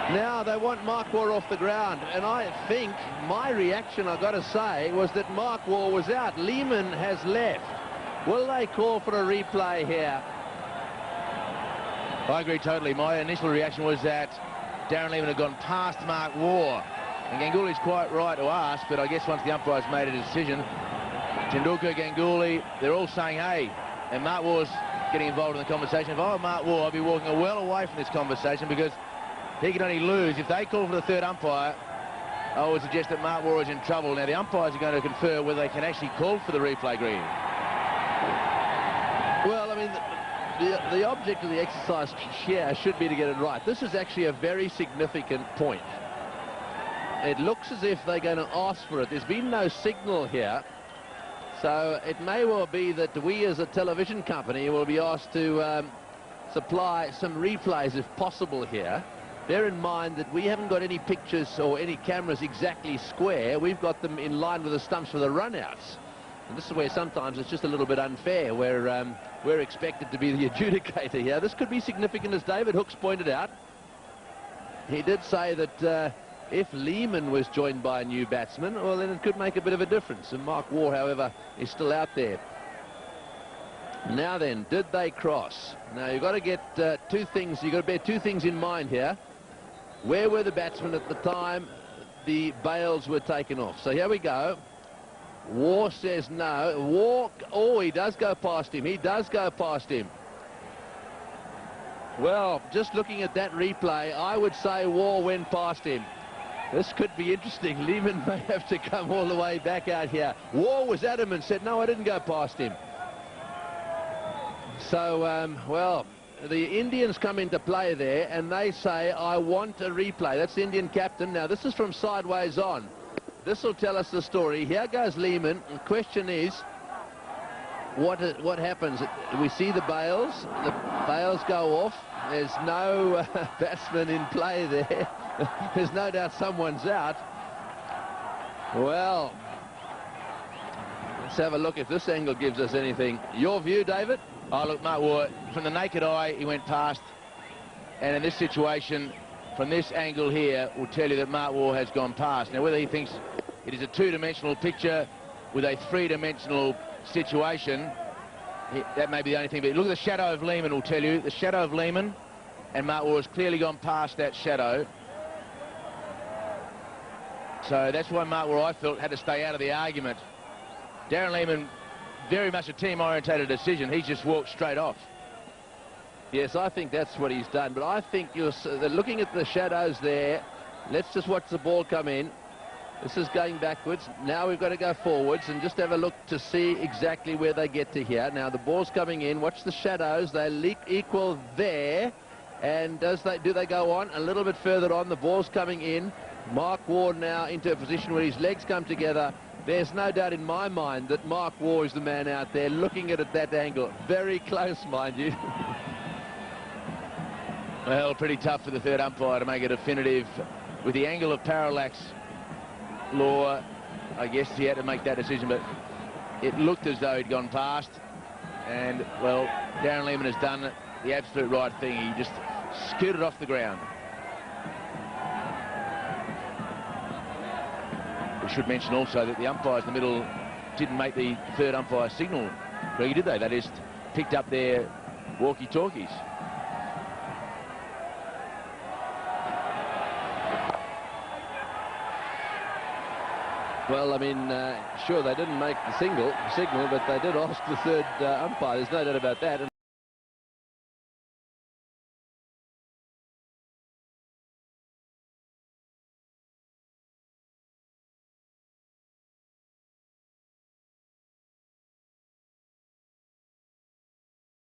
Now they want Mark Waugh off the ground, and I think my reaction, I've got to say, was that Mark Waugh was out. Lehman has left. Will they call for a replay here? I agree totally. My initial reaction was that Darren Lehman had gone past Mark Waugh. And Ganguly's quite right to ask, but I guess once the umpire's made a decision, Tendulkar, Ganguly, they're all saying, hey, and Mark Waugh's getting involved in the conversation. If I were Mark Waugh, I'd be walking well away from this conversation, because he can only lose. If they call for the third umpire, I would suggest that Mark Waugh is in trouble. Now, the umpires are going to confer whether they can actually call for the replay, Green. Well, I mean, the object of the exercise here should be to get it right. This is actually a very significant point. It looks as if they're going to ask for it. There's been no signal here. So it may well be that we as a television company will be asked to supply some replays if possible here. Bear in mind that we haven't got any pictures or any cameras exactly square. We've got them in line with the stumps for the runouts. And this is where sometimes it's just a little bit unfair, where we're expected to be the adjudicator here. This could be significant, as David Hooks pointed out. He did say that if Lehman was joined by a new batsman, well, then it could make a bit of a difference. And Mark Waugh, however, is still out there. Now then, did they cross? Now, you've got to get two things. You've got to bear two things in mind here. Where were the batsmen at the time the bails were taken off? So here we go. Waugh says no. Waugh, oh, he does go past him. He does go past him. Well, just looking at that replay, I would say Waugh went past him. This could be interesting. Lehman may have to come all the way back out here. Waugh was adamant, said, no, I didn't go past him. So, well, the Indians come into play there, and they say, I want a replay. That's the Indian captain. Now, this is from sideways on. This will tell us the story. Here goes Lehman. The question is, what happens? We see the bails. The bails go off. There's no batsman in play there. There's no doubt someone's out. Well, let's have a look if this angle gives us anything. Your view, David? Oh, look, Mark Waugh, from the naked eye, he went past. And in this situation, from this angle here, will tell you that Mark Waugh has gone past. Now, whether he thinks it is a two-dimensional picture with a three-dimensional situation, that may be the only thing. But look at the shadow of Lehman, will tell you. The shadow of Lehman, and Mark Waugh has clearly gone past that shadow. So that's why Mark Waugh, I felt, had to stay out of the argument. Darren Lehman, very much a team-orientated decision. He's just walked straight off. Yes, I think that's what he's done. But I think you're looking at the shadows there. Let's just watch the ball come in. This is going backwards. Now we've got to go forwards and just have a look to see exactly where they get to here. Now the ball's coming in. Watch the shadows. They equal there. And do they go on? A little bit further on. The ball's coming in. Mark Waugh now into a position where his legs come together. There's no doubt in my mind that Mark Waugh is the man out there looking at it at that angle. Very close, mind you. Well, pretty tough for the third umpire to make a definitive. With the angle of parallax law, I guess he had to make that decision, but it looked as though he'd gone past. And, well, Darren Lehman has done the absolute right thing. He just scooted off the ground. We should mention also that the umpires in the middle didn't make the third umpire signal. Really, did they? They just picked up their walkie-talkies. Well, I mean, sure, they didn't make the signal, but they did ask the third umpire. There's no doubt about that.